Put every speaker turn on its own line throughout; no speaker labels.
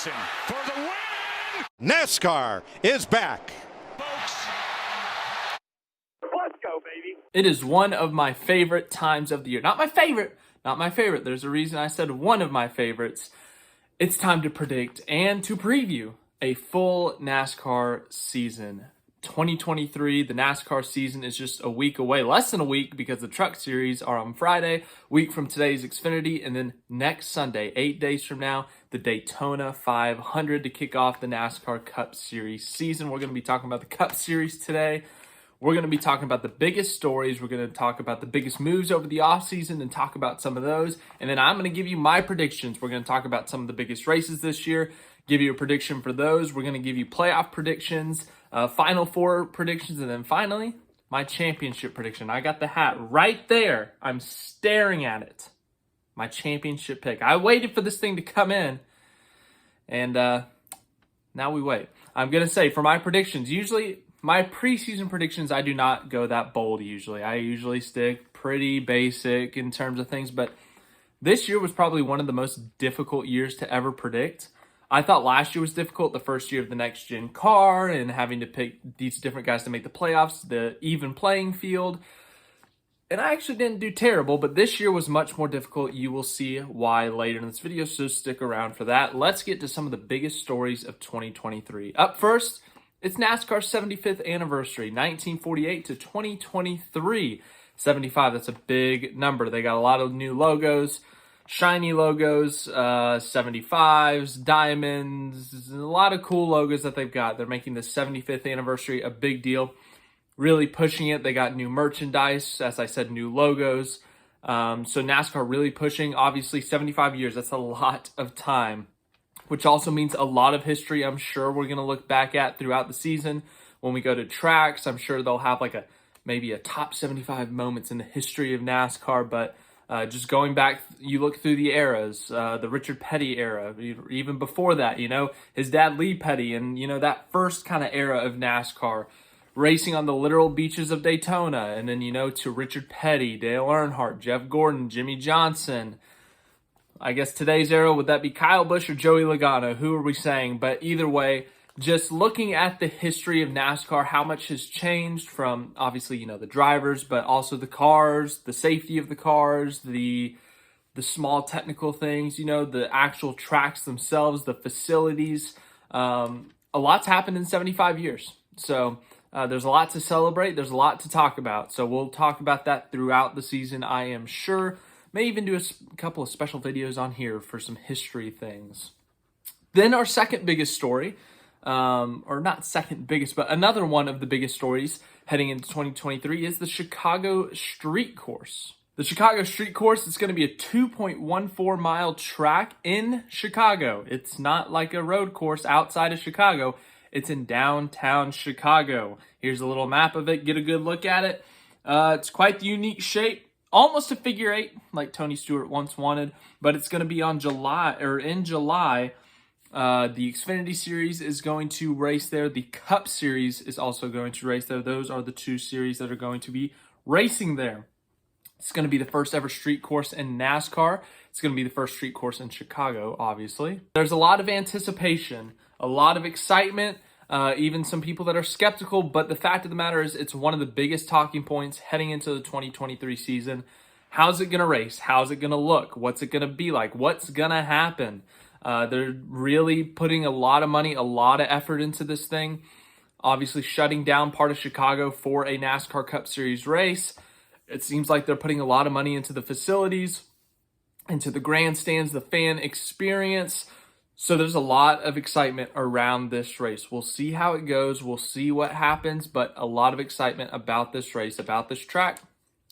Racing for the win!
NASCAR is back.
Folks.
Let's go, baby.
It is one of my favorite times of the year. Not my favorite. There's a reason I said one of my favorites. It's time to predict and to preview a full NASCAR season. 2023, the NASCAR season is just a week away, less than a week, because the Truck Series are on Friday, week from today's Xfinity, and then next Sunday, 8 days from now, the Daytona 500 to kick off the NASCAR Cup Series season. We're going to be talking about the Cup Series today. We're going to be talking about the biggest stories. We're going to talk about the biggest moves over the offseason and talk about some of those. And then I'm going to give you my predictions. We're going to talk about some of the biggest races this year, give you a prediction for those. We're going to give you playoff predictions, Final Four predictions, and then finally, my championship prediction. I got the hat right there. I'm staring at it. My championship pick. I waited for this thing to come in, and now we wait. I'm going to say, for my predictions, usually my preseason predictions, I do not go that bold usually. I usually stick pretty basic in terms of things, but this year was probably one of the most difficult years to ever predict. I thought last year was difficult, the first year of the next-gen car and having to pick these different guys to make the playoffs, the even playing field. And I actually didn't do terrible, but this year was much more difficult. You will see why later in this video, so stick around for that. Let's get to some of the biggest stories of 2023. Up first, it's NASCAR's 75th anniversary, 1948 to 2023. 75, that's a big number. They got a lot of new logos. Shiny logos, 75s, diamonds, a lot of cool logos that they've got. They're making the 75th anniversary a big deal, really pushing it. They got new merchandise, as I said, new logos. So NASCAR really pushing, obviously 75 years, that's a lot of time, which also means a lot of history I'm sure we're going to look back at throughout the season. When we go to tracks, I'm sure they'll have like maybe a top 75 moments in the history of NASCAR, but just going back, you look through the eras, the Richard Petty era, even before that, his dad Lee Petty, and, that first kind of era of NASCAR, racing on the literal beaches of Daytona, and then, to Richard Petty, Dale Earnhardt, Jeff Gordon, Jimmy Johnson. I guess today's era, would that be Kyle Busch or Joey Logano? Who are we saying? But either way, just looking at the history of NASCAR, how much has changed from, obviously, the drivers, but also the cars, the safety of the cars, the small technical things, the actual tracks themselves, the facilities. A lot's happened in 75 years. So there's a lot to celebrate. There's a lot to talk about. So we'll talk about that throughout the season, I am sure. May even do a couple of special videos on here for some history things. Then our second biggest story, or not second biggest, but another one of the biggest stories heading into 2023 is the Chicago Street Course. The Chicago Street Course is going to be a 2.14 mile track in Chicago. It's not like a road course outside of Chicago. It's in downtown Chicago. Here's a little map of it. Get a good look at it. It's quite the unique shape. Almost a figure eight, like Tony Stewart once wanted, but it's going to be in July. The Xfinity Series is going to race there. The Cup Series is also going to race there. Those are the two series that are going to be racing there. It's going to be the first ever street course in NASCAR. It's going to be the first street course in Chicago, obviously. There's a lot of anticipation, a lot of excitement, even some people that are skeptical, but the fact of the matter is it's one of the biggest talking points heading into the 2023 season. How's it going to race? How's it going to look? What's it going to be like? What's going to happen? They're really putting a lot of money, a lot of effort into this thing. Obviously shutting down part of Chicago for a NASCAR Cup Series race. It seems like they're putting a lot of money into the facilities, into the grandstands, the fan experience. So there's a lot of excitement around this race. We'll see how it goes. We'll see what happens, but a lot of excitement about this race, about this track.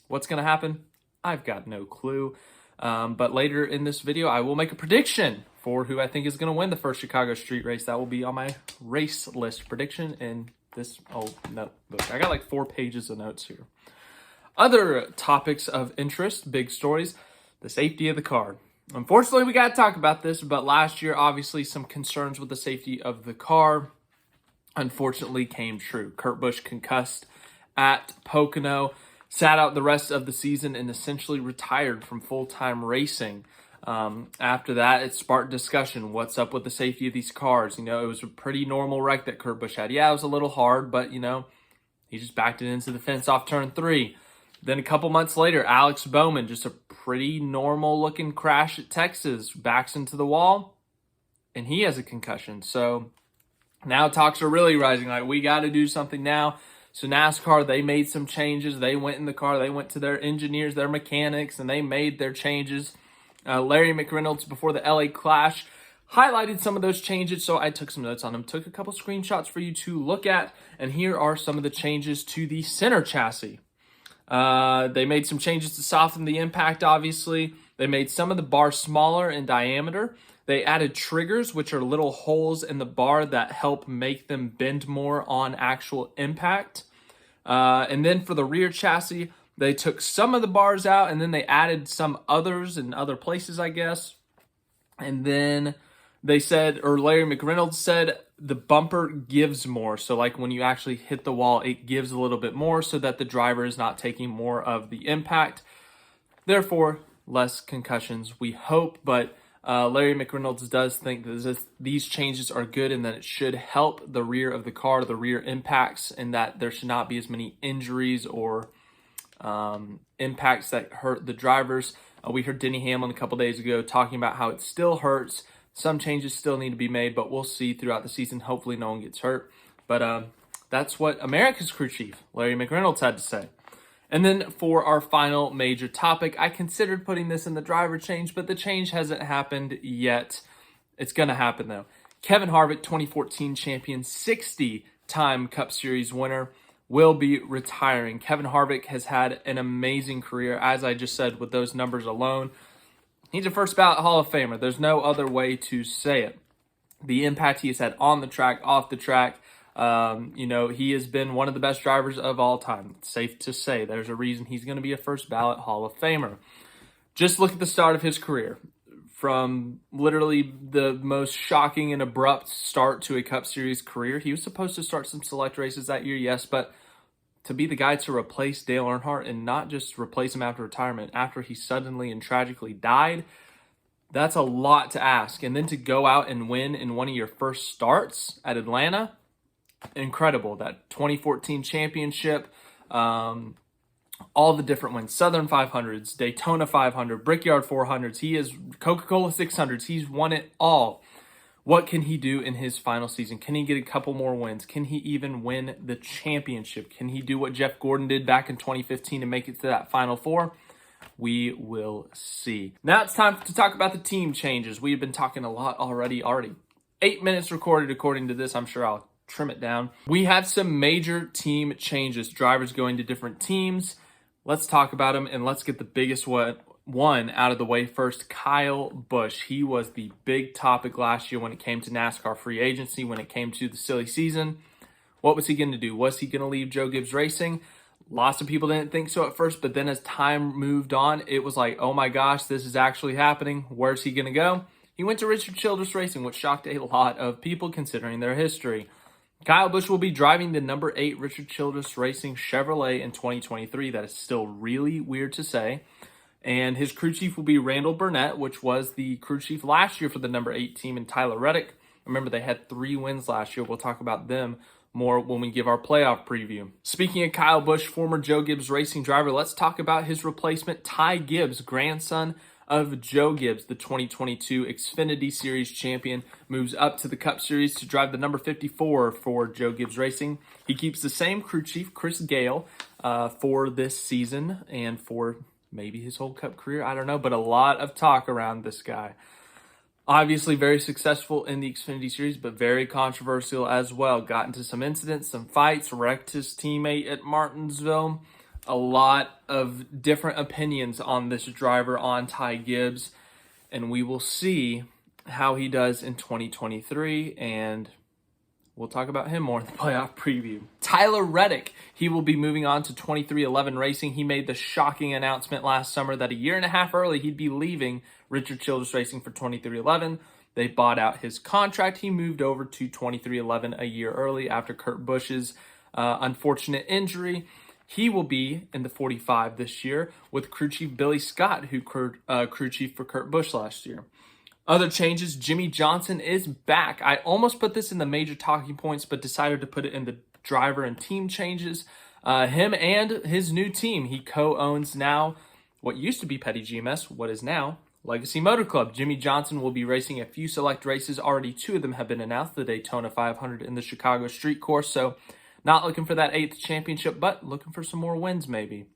What's going to happen? I've got no clue. But later in this video, I will make a prediction for who I think is going to win the first Chicago Street Race. That will be on my race list prediction in this notebook. I got like 4 pages of notes here. Other topics of interest, big stories, the safety of the car. Unfortunately, we got to talk about this, but last year, obviously, some concerns with the safety of the car unfortunately came true. Kurt Busch concussed at Pocono, sat out the rest of the season, and essentially retired from full-time racing. After that, it sparked discussion. What's up with the safety of these cars? It was a pretty normal wreck that Kurt Busch had. Yeah, it was a little hard, but, he just backed it into the fence off turn 3. Then a couple months later, Alex Bowman, just a pretty normal-looking crash at Texas, backs into the wall, and he has a concussion. So now talks are really rising. Like, we got to do something now. So NASCAR, they made some changes. They went in the car. They went to their engineers, their mechanics, and they made their changes. Larry McReynolds, before the LA Clash, highlighted some of those changes, so I took some notes on them. Took a couple screenshots for you to look at, and here are some of the changes to the center chassis. They made some changes to soften the impact, obviously. They made some of the bars smaller in diameter. They added triggers, which are little holes in the bar that help make them bend more on actual impact. And then for the rear chassis, they took some of the bars out, and then they added some others in other places, I guess. And then they said, or Larry McReynolds said, the bumper gives more. So like when you actually hit the wall, it gives a little bit more so that the driver is not taking more of the impact. Therefore, less concussions, we hope. But Larry McReynolds does think that these changes are good and that it should help the rear of the car, the rear impacts, and that there should not be as many injuries or impacts that hurt the drivers. We heard Denny Hamlin a couple days ago talking about how it still hurts. Some changes still need to be made, but we'll see throughout the season. Hopefully no one gets hurt. But that's what America's crew chief, Larry McReynolds, had to say. And then for our final major topic, I considered putting this in the driver change, but the change hasn't happened yet. It's going to happen, though. Kevin Harvick, 2014 champion, 60-time Cup Series winner, will be retiring. Kevin Harvick has had an amazing career, as I just said, with those numbers alone. He's a first ballot Hall of Famer. There's no other way to say it. The impact he has had on the track, off the track, he has been one of the best drivers of all time. It's safe to say there's a reason he's going to be a first ballot Hall of Famer. Just look at the start of his career. From literally the most shocking and abrupt start to a Cup Series career. He was supposed to start some select races that year, yes, but to be the guy to replace Dale Earnhardt and not just replace him after retirement, after he suddenly and tragically died, that's a lot to ask. And then to go out and win in one of your first starts at Atlanta, incredible. That 2014 championship, all the different wins, Southern 500s, Daytona 500, Brickyard 400s, he is Coca-Cola 600s, he's won it all. What can he do in his final season? Can he get a couple more wins? Can he even win the championship? Can he do what Jeff Gordon did back in 2015 and make it to that Final Four? We will see. Now it's time to talk about the team changes. We've been talking a lot already. 8 minutes recorded according to this. I'm sure I'll trim it down. We have some major team changes. Drivers going to different teams. Let's talk about them, and let's get the biggest one out of the way first. Kyle Busch. He was the big topic last year when it came to NASCAR free agency, when it came to the silly season. What was he going to do? Was he going to leave Joe Gibbs Racing? Lots of people didn't think so at first, but then as time moved on, it was like, oh my gosh, this is actually happening. Where's he going to go? He went to Richard Childress Racing, which shocked a lot of people considering their history. Kyle Busch will be driving the number 8 Richard Childress Racing Chevrolet in 2023. That is still really weird to say. And his crew chief will be Randall Burnett, which was the crew chief last year for the number 8 team, and Tyler Reddick. Remember, they had 3 wins last year. We'll talk about them more when we give our playoff preview. Speaking of Kyle Busch, former Joe Gibbs Racing driver, let's talk about his replacement, Ty Gibbs, grandson of Joe Gibbs, the 2022 Xfinity Series champion, moves up to the Cup Series to drive the number 54 for Joe Gibbs Racing. He keeps the same crew chief, Chris Gale, for this season and for maybe his whole Cup career. I don't know, but a lot of talk around this guy. Obviously very successful in the Xfinity Series, but very controversial as well. Got into some incidents, some fights, wrecked his teammate at Martinsville. A lot of different opinions on this driver, on Ty Gibbs, and we will see how he does in 2023, and we'll talk about him more in the playoff preview. Tyler Reddick, he will be moving on to 23XI Racing. He made the shocking announcement last summer that a year and a half early he'd be leaving Richard Childress Racing for 23XI. They bought out his contract. He moved over to 23XI a year early after Kurt Busch's unfortunate injury. He will be in the 45 this year with crew chief Billy Scott, who crew chief for Kurt Busch last year. Other changes, Jimmy Johnson is back. I almost put this in the major talking points, but decided to put it in the driver and team changes. Him and his new team, he co-owns now what used to be Petty GMS, what is now Legacy Motor Club. Jimmy Johnson will be racing a few select races. Already 2 of them have been announced, the Daytona 500 and the Chicago Street Course. So not looking for that 8th championship, but looking for some more wins maybe.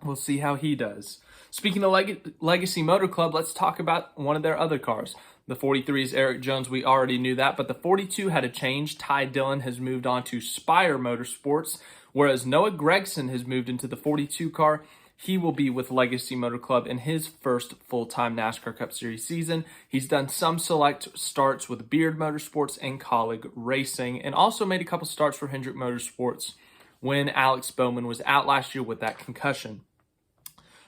We'll see how he does. Speaking of Legacy Motor Club, let's talk about one of their other cars. The 43 is Eric Jones. We already knew that, but the 42 had a change. Ty Dillon has moved on to Spire Motorsports, whereas Noah Gragson has moved into the 42 car. He will be with Legacy Motor Club in his first full-time NASCAR Cup Series season. He's done some select starts with Beard Motorsports and Colleague Racing, and also made a couple starts for Hendrick Motorsports when Alex Bowman was out last year with that concussion.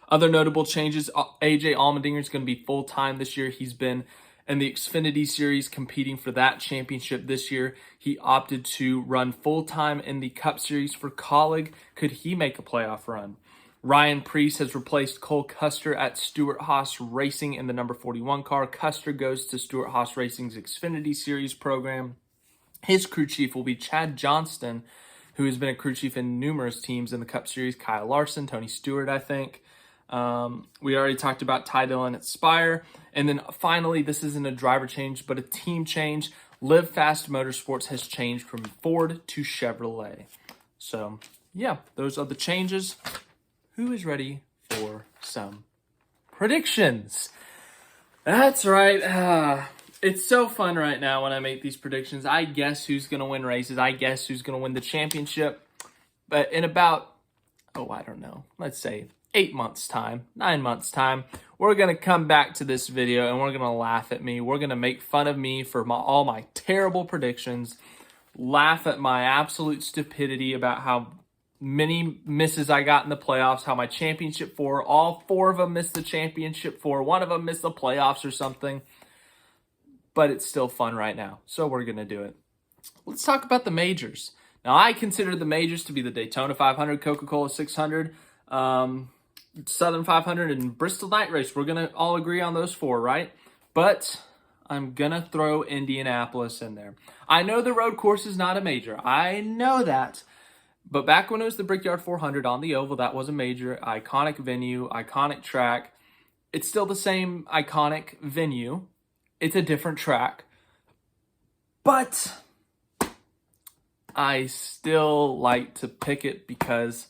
Other notable changes, AJ Allmendinger is going to be full-time this year. He's been in the Xfinity Series competing for that championship this year. He opted to run full-time in the Cup Series for Colleague. Could he make a playoff run? Ryan Preece has replaced Cole Custer at Stewart-Haas Racing in the number 41 car. Custer goes to Stewart-Haas Racing's Xfinity Series program. His crew chief will be Chad Johnston, who has been a crew chief in numerous teams in the Cup Series. Kyle Larson, Tony Stewart, I think. We already talked about Ty Dillon at Spire. And then finally, this isn't a driver change, but a team change. Live Fast Motorsports has changed from Ford to Chevrolet. So, yeah, those are the changes. Who is ready for some predictions? That's right. It's so fun right now when I make these predictions. I guess who's going to win races. I guess who's going to win the championship. But in about, I don't know, let's say 8 months' time, 9 months' time, we're going to come back to this video and we're going to laugh at me. We're going to make fun of me for all my terrible predictions, laugh at my absolute stupidity about how many misses I got in the playoffs, how my championship 4, all 4 of them missed the championship 4, one of them missed the playoffs or something. But it's still fun right now, so we're going to do it. Let's talk about the majors. Now, I consider the majors to be the Daytona 500, Coca-Cola 600, Southern 500, and Bristol Night Race. We're going to all agree on those 4, right? But I'm going to throw Indianapolis in there. I know the road course is not a major. I know that. But back when it was the Brickyard 400 on the oval, that was a major, iconic venue, iconic track. It's still the same iconic venue. It's a different track. But I still like to pick it because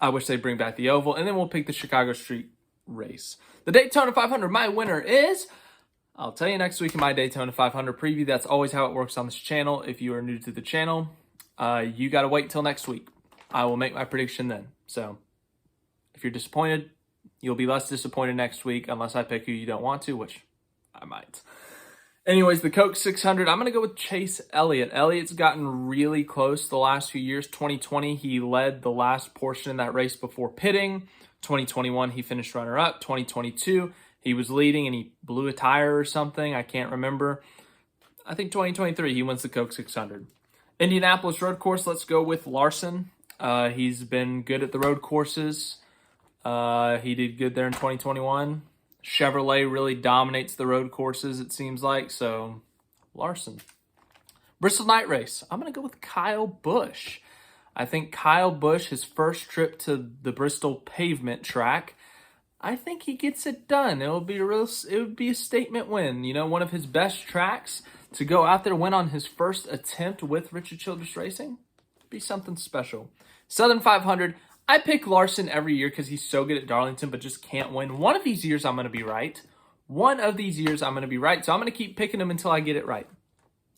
I wish they'd bring back the oval. And then we'll pick the Chicago Street Race. The Daytona 500, my winner is... I'll tell you next week in my Daytona 500 preview. That's always how it works on this channel. If you are new to the channel, you got to wait till next week. I will make my prediction then. So if you're disappointed, you'll be less disappointed next week unless I pick who you don't want to, which I might. Anyways, the Coke 600, I'm going to go with Chase Elliott. Elliott's gotten really close the last few years. 2020, he led the last portion in that race before pitting. 2021, he finished runner-up. 2022, he was leading and he blew a tire or something. I can't remember. I think 2023, he wins the Coke 600. Indianapolis road course, let's go with Larson. He's been good at the road courses. He did good there in 2021. Chevrolet really dominates the road courses, it seems like, so Larson. Bristol Night Race, I'm going to go with Kyle Busch. I think Kyle Busch, his first trip to the Bristol pavement track, I think he gets it done. It would be a statement win. You know, one of his best tracks to go out there, win on his first attempt with Richard Childress Racing. Be something special. Southern 500, I pick Larson every year because he's so good at Darlington, but just can't win. One of these years I'm going to be right. So I'm going to keep picking him until I get it right.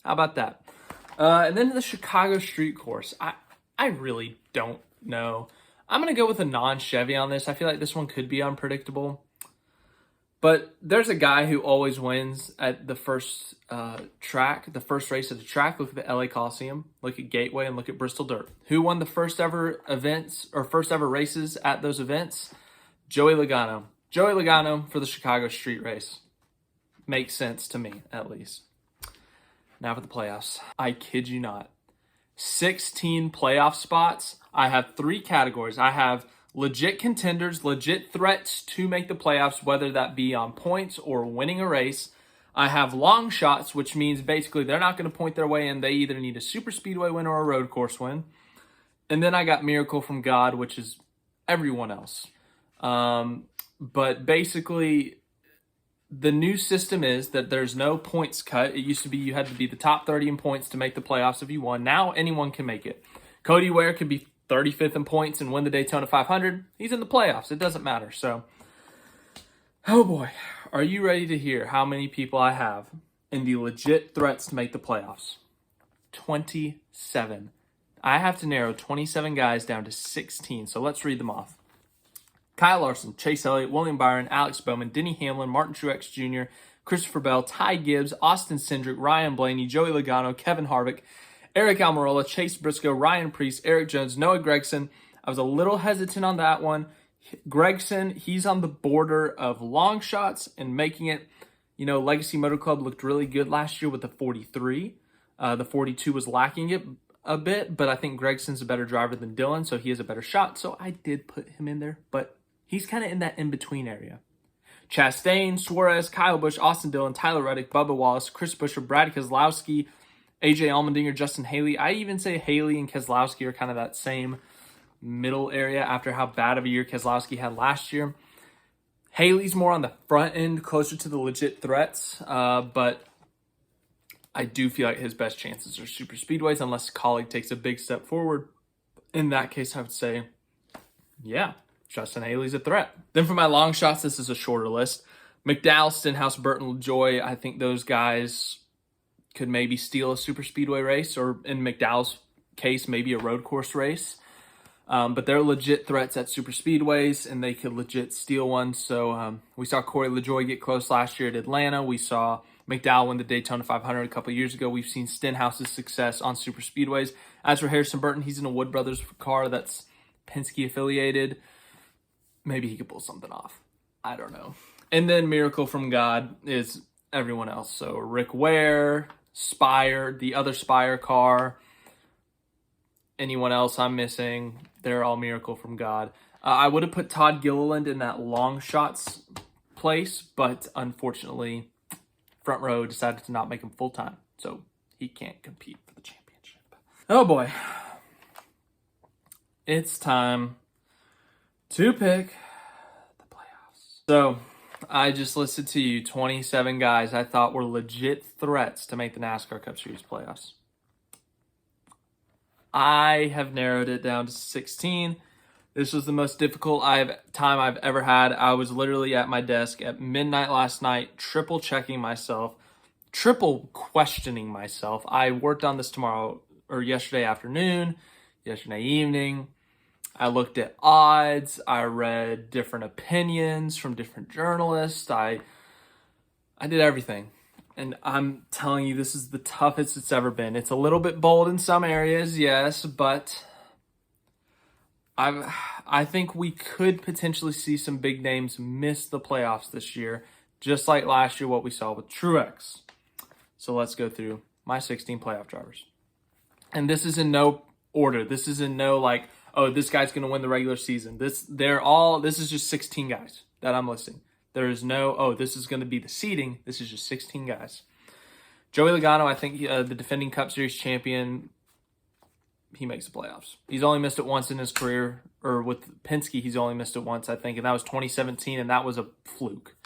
How about that? And then the Chicago Street Course. I really don't know. I'm going to go with a non-Chevy on this. I feel like this one could be unpredictable. But there's a guy who always wins at the first the first race of the track. Look at the LA Coliseum, look at Gateway, and look at Bristol Dirt. Who won the first ever events or first ever races at those events? Joey Logano. Joey Logano for the Chicago Street Race. Makes sense to me, at least. Now for the playoffs. I kid you not. 16 playoff spots, I have 3 categories. I have legit contenders, legit threats to make the playoffs, whether that be on points or winning a race. I have long shots, which means basically they're not going to point their way in. They either need a super speedway win or a road course win. And then I got miracle from God, which is everyone else. But basically, the new system is that there's no points cut. It used to be you had to be the top 30 in points to make the playoffs if you won. Now anyone can make it. Cody Ware could be 35th in points and win the Daytona 500. He's in the playoffs. It doesn't matter. So, oh boy. Are you ready to hear how many people I have in the legit threats to make the playoffs? 27. I have to narrow 27 guys down to 16. So let's read them off. Kyle Larson, Chase Elliott, William Byron, Alex Bowman, Denny Hamlin, Martin Truex Jr., Christopher Bell, Ty Gibbs, Austin Cindric, Ryan Blaney, Joey Logano, Kevin Harvick, Eric Almirola, Chase Briscoe, Ryan Preece, Eric Jones, Noah Gragson. I was a little hesitant on that one. Gragson, he's on the border of long shots and making it. You know, Legacy Motor Club looked really good last year with the 43. The 42 was lacking it a bit, but I think Gregson's a better driver than Dillon, so he has a better shot. So I did put him in there, but he's kind of in that in-between area. Chastain, Suarez, Kyle Busch, Austin Dillon, Tyler Reddick, Bubba Wallace, Chris Buescher, Brad Keselowski, AJ Allmendinger, Justin Haley. I even say Haley and Keselowski are kind of that same middle area after how bad of a year Keselowski had last year. Haley's more on the front end, closer to the legit threats, but I do feel like his best chances are super speedways unless a colleague takes a big step forward. In that case, I would say, yeah, Justin Haley's a threat. Then for my long shots, this is a shorter list. McDowell, Stenhouse, Burton, LaJoy. I think those guys could maybe steal a super speedway race, or in McDowell's case, maybe a road course race. But they're legit threats at super speedways, and they could legit steal one. So we saw Corey LaJoy get close last year at Atlanta. We saw McDowell win the Daytona 500 a couple years ago. We've seen Stenhouse's success on super speedways. As for Harrison Burton, he's in a Wood Brothers car that's Penske affiliated. Maybe he could pull something off. I don't know. And then Miracle from God is everyone else. So Rick Ware, Spire, the other Spire car. Anyone else I'm missing, they're all Miracle from God. I would have put Todd Gilliland in that long shots place, but unfortunately, Front Row decided to not make him full-time, so he can't compete for the championship. Oh boy. It's time to pick the playoffs. So, I just listed to you 27 guys I thought were legit threats to make the NASCAR Cup Series playoffs. I have narrowed it down to 16. This was the most difficult time I've ever had. I was literally at my desk at midnight last night, triple checking myself, triple questioning myself. I worked on this yesterday afternoon, yesterday evening. I looked at odds. I read different opinions from different journalists. I did everything. And I'm telling you, this is the toughest it's ever been. It's a little bit bold in some areas, yes, but I think we could potentially see some big names miss the playoffs this year, just like last year what we saw with Truex. So let's go through my 16 playoff drivers. And this is in no order. This is in no like, oh, this guy's going to win the regular season. This is just 16 guys that I'm listing. There is no, oh, this is going to be the seeding. This is just 16 guys. Joey Logano, I think the defending Cup Series champion, he makes the playoffs. He's only missed it once in his career, or with Penske, he's only missed it once, I think, and that was 2017, and that was a fluke.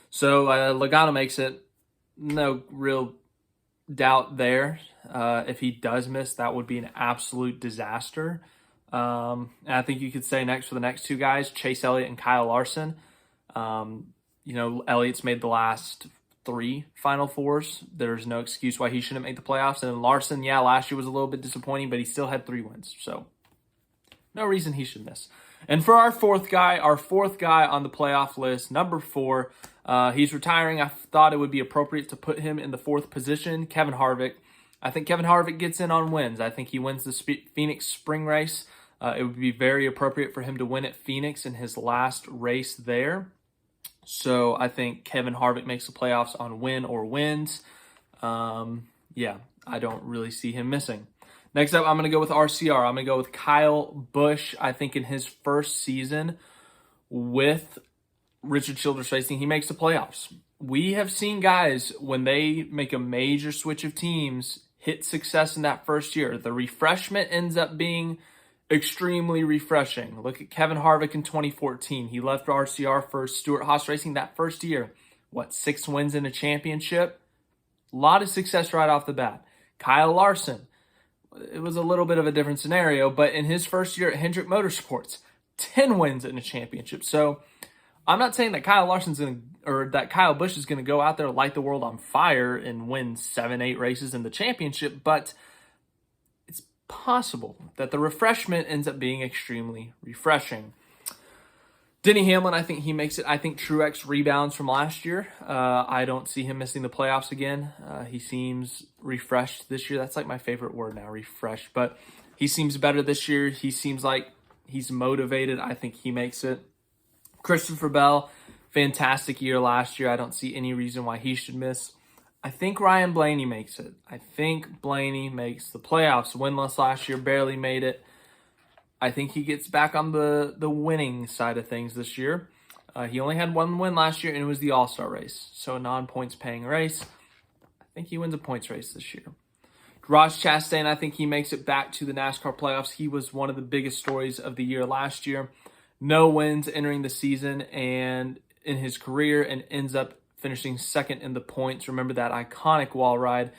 So Logano makes it. No real doubt there. If he does miss, that would be an absolute disaster. And I think you could say next for the next two guys, Chase Elliott and Kyle Larson. Elliott's made the last 3 Final Fours. There's no excuse why he shouldn't make the playoffs. And then Larson, yeah, last year was a little bit disappointing, but he still had 3 wins. So no reason he should miss. And for our fourth guy on the playoff list, number 4, he's retiring. I thought it would be appropriate to put him in the 4th position, Kevin Harvick. I think Kevin Harvick gets in on wins. I think he wins the Phoenix spring race. It would be very appropriate for him to win at Phoenix in his last race there. So I think Kevin Harvick makes the playoffs on win or wins. I don't really see him missing. Next up, I'm going to go with RCR. I'm going to go with Kyle Busch. I think in his first season with Richard Childress Racing, he makes the playoffs. We have seen guys, when they make a major switch of teams, hit success in that first year. The refreshment ends up being extremely refreshing. Look at Kevin Harvick in 2014. He left RCR for Stewart-Haas Racing that first year. 6 wins in a championship? A lot of success right off the bat. Kyle Larson. It was a little bit of a different scenario, but in his first year at Hendrick Motorsports, 10 wins in a championship. So I'm not saying that Kyle Busch is going to go out there, light the world on fire and win 7-8 races in the championship, but it's possible that the refreshment ends up being extremely refreshing. Denny Hamlin, I think he makes it. I think Truex rebounds from last year. I don't see him missing the playoffs again. He seems refreshed this year. That's like my favorite word now, refreshed. But he seems better this year. He seems like he's motivated. I think he makes it. Christopher Bell, fantastic year last year. I don't see any reason why he should miss. I think Ryan Blaney makes it. I think Blaney makes the playoffs. Winless last year, barely made it. I think he gets back on the winning side of things this year. He only had 1 win last year, and it was the All-Star race, so a non-points paying race. I think he wins a points race this year. Ross Chastain, I think he makes it back to the NASCAR playoffs. He was one of the biggest stories of the year last year. No wins entering the season and in his career, and ends up finishing second in the points. Remember that iconic wall ride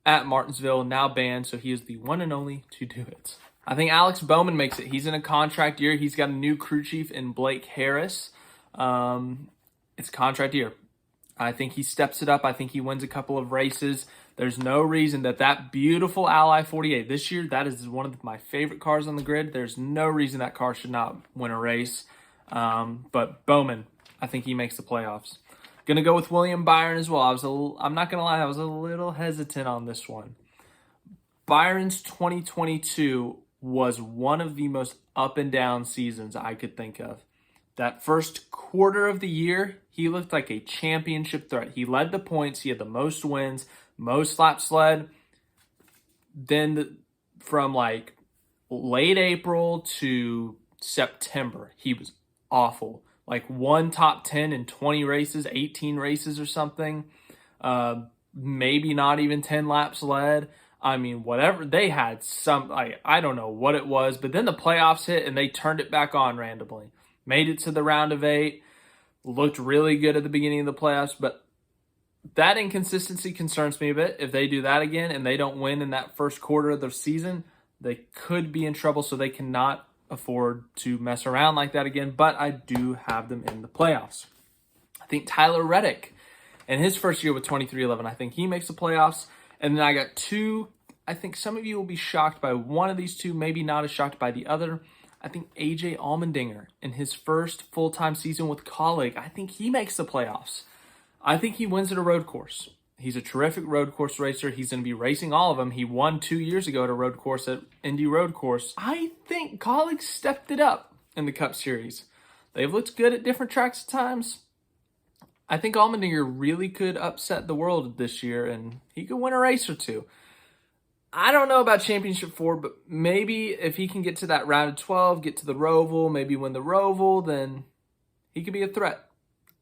at Martinsville, now banned, so he is the one and only to do it. I think Alex Bowman makes it. He's in a contract year. He's got a new crew chief in Blake Harris. It's a contract year. I think he steps it up. I think he wins a couple of races. There's no reason that beautiful Ally 48, this year, that is one of my favorite cars on the grid. There's no reason that car should not win a race. But Bowman, I think he makes the playoffs. Going to go with William Byron as well. I'm not going to lie, I was a little hesitant on this one. Byron's 2022 was one of the most up and down seasons I could think of. That first quarter of the year, he looked like a championship threat. He led the points. He had the most wins, most laps led. Then from like late April to September, he was awful. Like one top 10 in 20 races, 18 races or something. Maybe not even 10 laps led. I mean, whatever. They had some, I don't know what it was, but then the playoffs hit and they turned it back on randomly. Made it to the round of 8, looked really good at the beginning of the playoffs, but that inconsistency concerns me a bit. If they do that again and they don't win in that first quarter of the season, they could be in trouble, so they cannot afford to mess around like that again, but I do have them in the playoffs. I think Tyler Reddick, in his first year with 23-11, I think he makes the playoffs. And then I got 2. I think some of you will be shocked by one of these 2, maybe not as shocked by the other. I think AJ Allmendinger, in his first full-time season with Kaulig, I think he makes the playoffs. I think he wins at a road course. He's a terrific road course racer. He's going to be racing all of them. He won 2 years ago at a road course at Indy Road Course. I think Kaulig stepped it up in the Cup Series. They've looked good at different tracks at times. I think Allmendinger really could upset the world this year, and he could win a race or 2. I don't know about Championship 4, but maybe if he can get to that round of 12, get to the Roval, maybe win the Roval, then he could be a threat.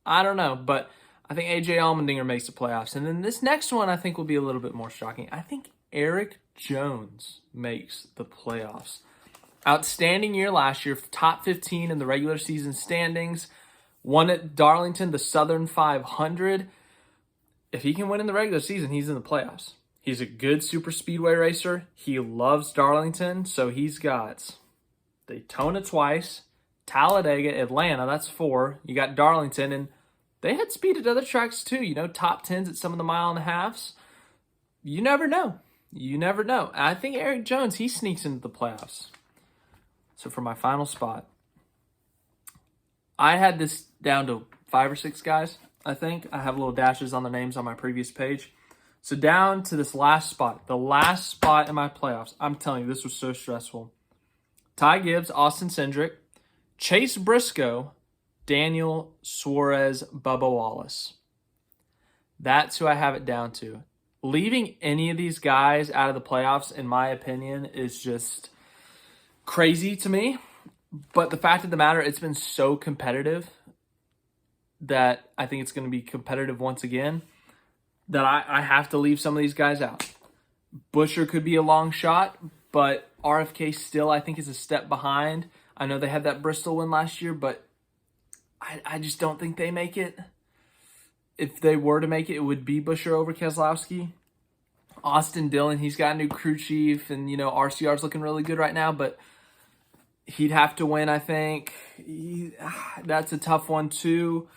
I don't know, but I think AJ Allmendinger makes the playoffs. And then this next one I think will be a little bit more shocking. I think Eric Jones makes the playoffs. Outstanding year last year, top 15 in the regular season standings. Won at Darlington, the Southern 500. If he can win in the regular season, he's in the playoffs. He's a good super speedway racer. He loves Darlington, so he's got Daytona twice, Talladega, Atlanta, that's 4. You got Darlington, and they had speed at other tracks too. You know, top 10s at some of the mile and a halves. You never know. You never know. I think Eric Jones, he sneaks into the playoffs. So for my final spot, I had this down to 5 or 6 guys, I think. I have little dashes on the names on my previous page. So down to this last spot, the last spot in my playoffs. I'm telling you, this was so stressful. Ty Gibbs, Austin Cindric, Chase Briscoe, Daniel Suarez, Bubba Wallace. That's who I have it down to. leaving any of these guys out of the playoffs, in my opinion, is just crazy to me. But the fact of the matter, it's been so competitive that I think it's going to be competitive once again, that I have to leave some of these guys out. Buescher could be a long shot, but RFK still, I think, is a step behind. I know they had that Bristol win last year, but I just don't think they make it. If they were to make it, it would be Buescher over Keselowski. Austin Dillon, he's got a new crew chief, and, RCR's looking really good right now, but he'd have to win, I think. That's a tough one, too.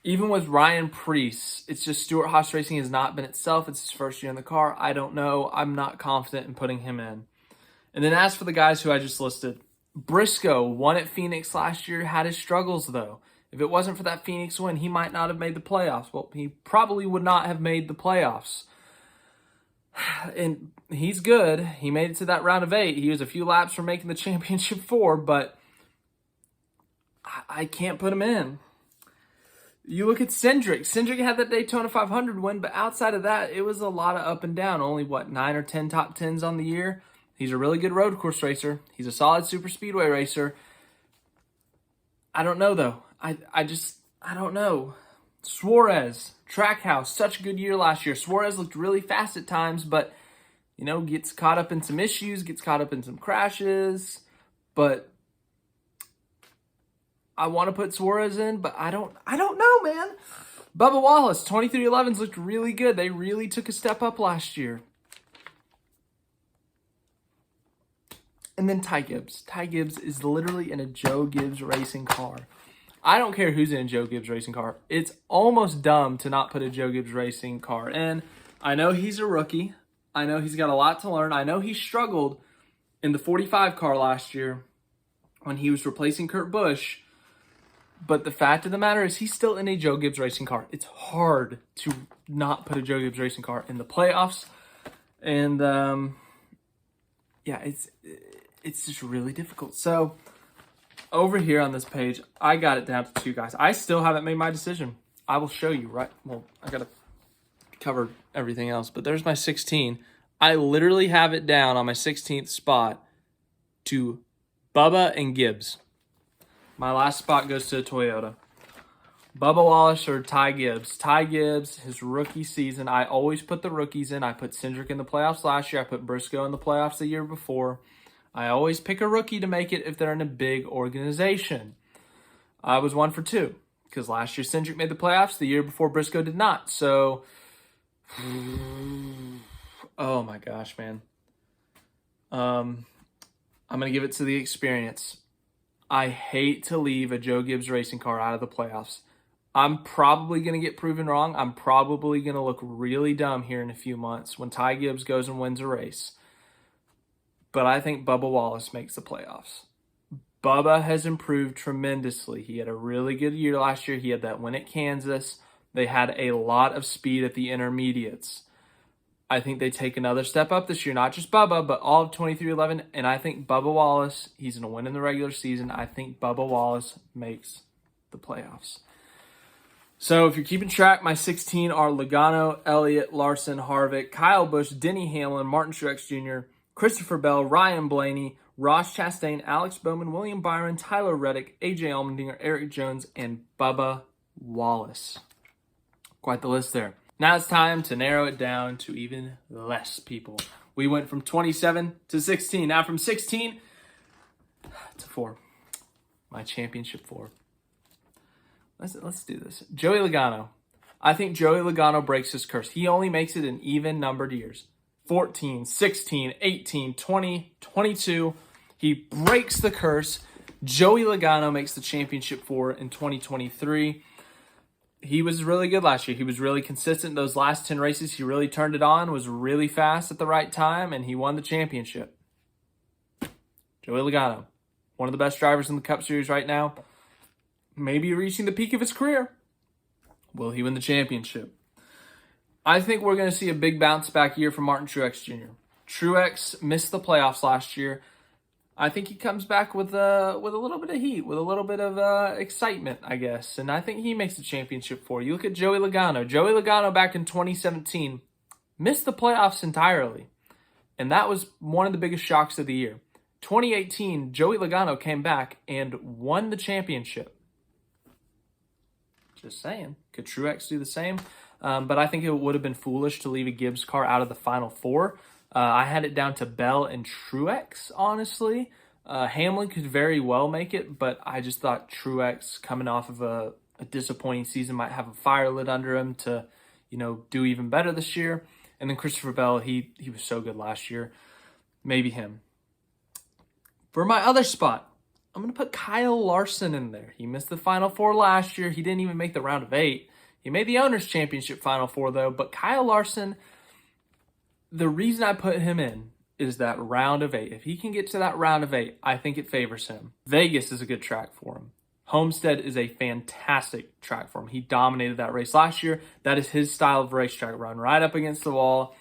Even with Ryan Preece, it's just Stewart-Haas Racing has not been itself. It's his first year in the car. I don't know. I'm not confident in putting him in. And then as for the guys who I just listed, Briscoe won at Phoenix last year, had his struggles, though. If it wasn't for that Phoenix win, he might not have made the playoffs. Well, he probably would not have made the playoffs. And he's good. He made it to that round of 8. He was a few laps from making the championship 4, but I can't put him in. You look at Cindric. Cindric had that Daytona 500 win, but outside of that, it was a lot of up and down. Only, 9 or 10 top 10s on the year. He's a really good road course racer. He's a solid super speedway racer. I don't know, though. I don't know. Suarez, Trackhouse, such a good year last year. Suarez looked really fast at times, but, gets caught up in some issues, gets caught up in some crashes. But I want to put Suarez in, but I don't know, man. Bubba Wallace, 2311s looked really good. They really took a step up last year. And then Ty Gibbs. Ty Gibbs is literally in a Joe Gibbs racing car. I don't care who's in a Joe Gibbs racing car. It's almost dumb to not put a Joe Gibbs racing car in. I know he's a rookie. I know he's got a lot to learn. I know he struggled in the 45 car last year when he was replacing Kurt Busch. But the fact of the matter is he's still in a Joe Gibbs racing car. It's hard to not put a Joe Gibbs racing car in the playoffs. And, it's just really difficult. So, over here on this page, I got it down to 2 guys. I still haven't made my decision. I will show you, right? Well, I got to cover everything else. But there's my 16. I literally have it down on my 16th spot to Bubba and Gibbs. My last spot goes to Toyota. Bubba Wallace or Ty Gibbs. Ty Gibbs, his rookie season, I always put the rookies in. I put Cindric in the playoffs last year. I put Briscoe in the playoffs the year before. I always pick a rookie to make it if they're in a big organization. I was 1 for 2 because last year Cindric made the playoffs. The year before Briscoe did not. So, oh my gosh, man. I'm going to give it to the experience. I hate to leave a Joe Gibbs racing car out of the playoffs. I'm probably going to get proven wrong. I'm probably going to look really dumb here in a few months when Ty Gibbs goes and wins a race. But I think Bubba Wallace makes the playoffs. Bubba has improved tremendously. He had a really good year last year. He had that win at Kansas. They had a lot of speed at the intermediates. I think they take another step up this year, not just Bubba, but all of 2311. And I think Bubba Wallace, he's going to win in the regular season. I think Bubba Wallace makes the playoffs. So if you're keeping track, my 16 are Logano, Elliott, Larson, Harvick, Kyle Busch, Denny Hamlin, Martin Truex Jr., Christopher Bell, Ryan Blaney, Ross Chastain, Alex Bowman, William Byron, Tyler Reddick, AJ Allmendinger, Eric Jones, and Bubba Wallace. Quite the list there. Now it's time to narrow it down to even less people. We went from 27 to 16. Now from 16 to 4. My championship 4. Let's do this. Joey Logano. I think Joey Logano breaks his curse. He only makes it in even numbered years. 14, 16, 18, 20, 22. He breaks the curse. Joey Logano makes the championship 4 in 2023. He was really good last year. He was really consistent. Those last 10 races, he really turned it on, was really fast at the right time, and he won the championship. Joey Logano, one of the best drivers in the Cup Series right now. Maybe reaching the peak of his career. Will he win the championship? I think we're going to see a big bounce back year from Martin Truex Jr. Truex missed the playoffs last year. I think he comes back with a little bit of heat, with a little bit of excitement, I guess. And I think he makes the championship for you. Look at Joey Logano. Joey Logano back in 2017 missed the playoffs entirely. And that was one of the biggest shocks of the year. 2018, Joey Logano came back and won the championship. Just saying. Could Truex do the same? But I think it would have been foolish to leave a Gibbs car out of the Final Four. I had it down to Bell and Truex, honestly. Hamlin could very well make it, but I just thought Truex, coming off of a disappointing season, might have a fire lit under him to, do even better this year. And then Christopher Bell, he was so good last year. Maybe him. For my other spot, I'm going to put Kyle Larson in there. He missed the Final Four last year. He didn't even make the round of 8. He made the Owners' Championship Final Four, though. But Kyle Larson, the reason I put him in is that round of 8. If he can get to that round of 8, I think it favors him. Vegas is a good track for him. Homestead is a fantastic track for him. He dominated that race last year. That is his style of racetrack. Run right up against the wall.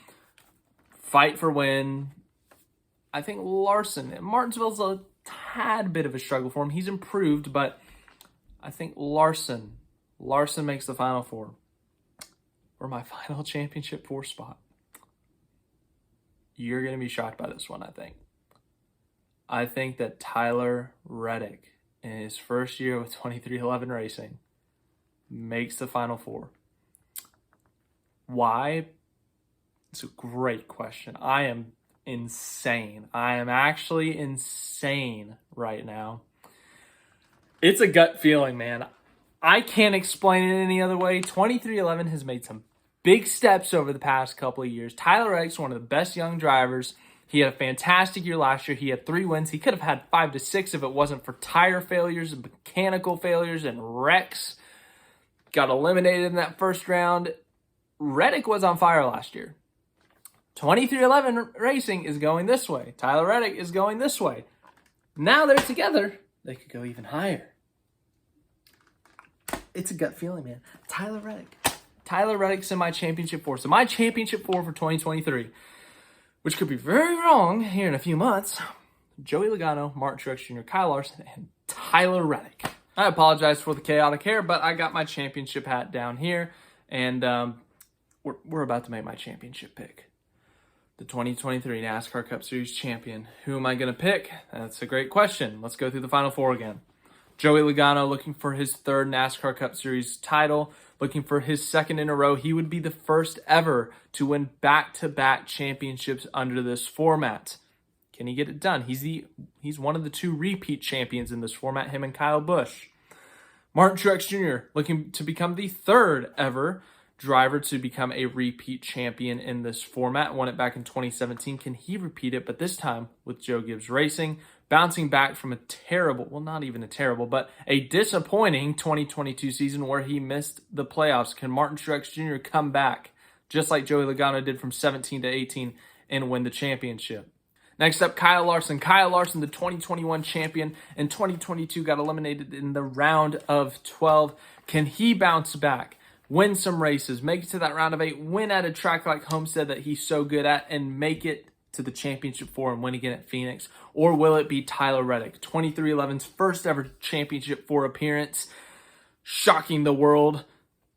Fight for win. I think Larson, Martinsville's a tad bit of a struggle for him. He's improved, but I think Larson makes the Final Four for my final championship 4 spot. You're going to be shocked by this one, I think. I think that Tyler Reddick, in his first year with 23XI Racing, makes the Final Four. Why? It's a great question. I am insane. I am actually insane right now. It's a gut feeling, man. I can't explain it any other way. 23XI has made some big steps over the past couple of years. Tyler Reddick's one of the best young drivers. He had a fantastic year last year. He had 3 wins. He could have had 5 to 6 if it wasn't for tire failures and mechanical failures and wrecks. Got eliminated in that first round. Reddick was on fire last year. 23XI Racing is going this way. Tyler Reddick is going this way. Now they're together. They could go even higher. It's a gut feeling, man. Tyler Reddick's in my championship 4. So my championship 4 for 2023, which could be very wrong here in a few months, Joey Logano, Martin Truex Jr., Kyle Larson, and Tyler Reddick. I apologize for the chaotic hair, but I got my championship hat down here, and we're about to make my championship pick. The 2023 NASCAR Cup Series champion. Who am I going to pick? That's a great question. Let's go through the Final Four again. Joey Logano looking for his 3rd NASCAR Cup Series title, looking for his 2nd in a row. He would be the first ever to win back-to-back championships under this format. Can he get it done? He's one of the 2 repeat champions in this format, him and Kyle Busch. Martin Truex Jr. looking to become the 3rd ever driver to become a repeat champion in this format. Won it back in 2017. Can he repeat it? But this time with Joe Gibbs Racing, bouncing back from a terrible, well, not even a terrible, but a disappointing 2022 season where he missed the playoffs. Can Martin Truex Jr. come back just like Joey Logano did from 17 to 18 and win the championship? Next up, Kyle Larson. Kyle Larson, the 2021 champion, in 2022 got eliminated in the round of 12. Can he bounce back? Win some races, make it to that round of 8, win at a track like Homestead that he's so good at, and make it to the championship 4 and win again at Phoenix? Or will it be Tyler Reddick, 23XI's first ever championship 4 appearance, shocking the world,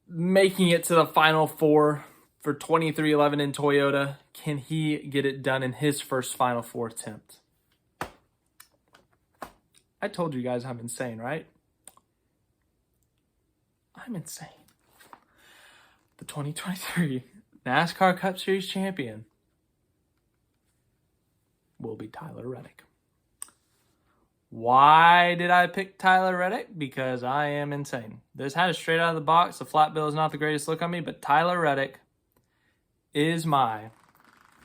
making it to the Final Four for 23XI in Toyota? Can he get it done in his first Final Four attempt? I told you guys I'm insane, right? I'm insane. The 2023 NASCAR Cup Series champion will be Tyler Reddick. Why did I pick Tyler Reddick? Because I am insane. This had it straight out of the box. The flat bill is not the greatest look on me, but Tyler Reddick is my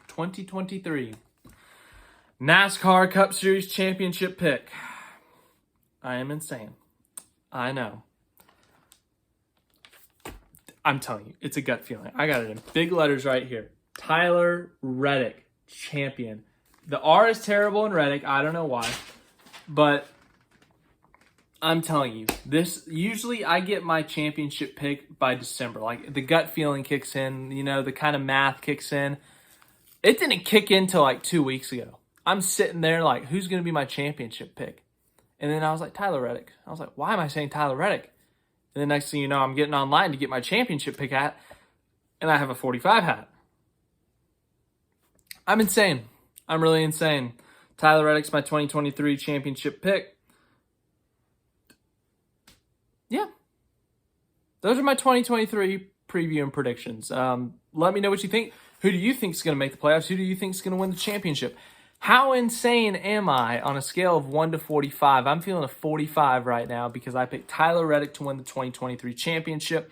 2023 NASCAR Cup Series championship pick. I am insane. I know. I'm telling you, it's a gut feeling. I got it in big letters right here. Tyler Reddick, champion. The R is terrible in Reddick. I don't know why. But I'm telling you, this usually I get my championship pick by December. Like the gut feeling kicks in, the kind of math kicks in. It didn't kick in till like 2 weeks ago. I'm sitting there like, who's going to be my championship pick? And then I was like, Tyler Reddick. I was like, why am I saying Tyler Reddick? And the next thing you know, I'm getting online to get my championship pick hat, and I have a 45 hat. I'm insane. I'm really insane. Tyler Reddick's my 2023 championship pick. Yeah. Those are my 2023 preview and predictions. Let me know what you think. Who do you think is going to make the playoffs? Who do you think is going to win the championship? How insane am I on a scale of 1 to 45? I'm feeling a 45 right now because I picked Tyler Reddick to win the 2023 championship.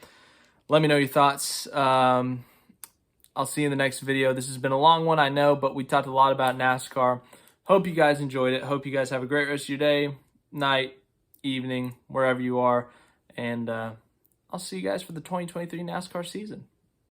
Let me know your thoughts. I'll see you in the next video. This has been a long one, I know, but we talked a lot about NASCAR. Hope you guys enjoyed it. Hope you guys have a great rest of your day, night, evening, wherever you are. And I'll see you guys for the 2023 NASCAR season.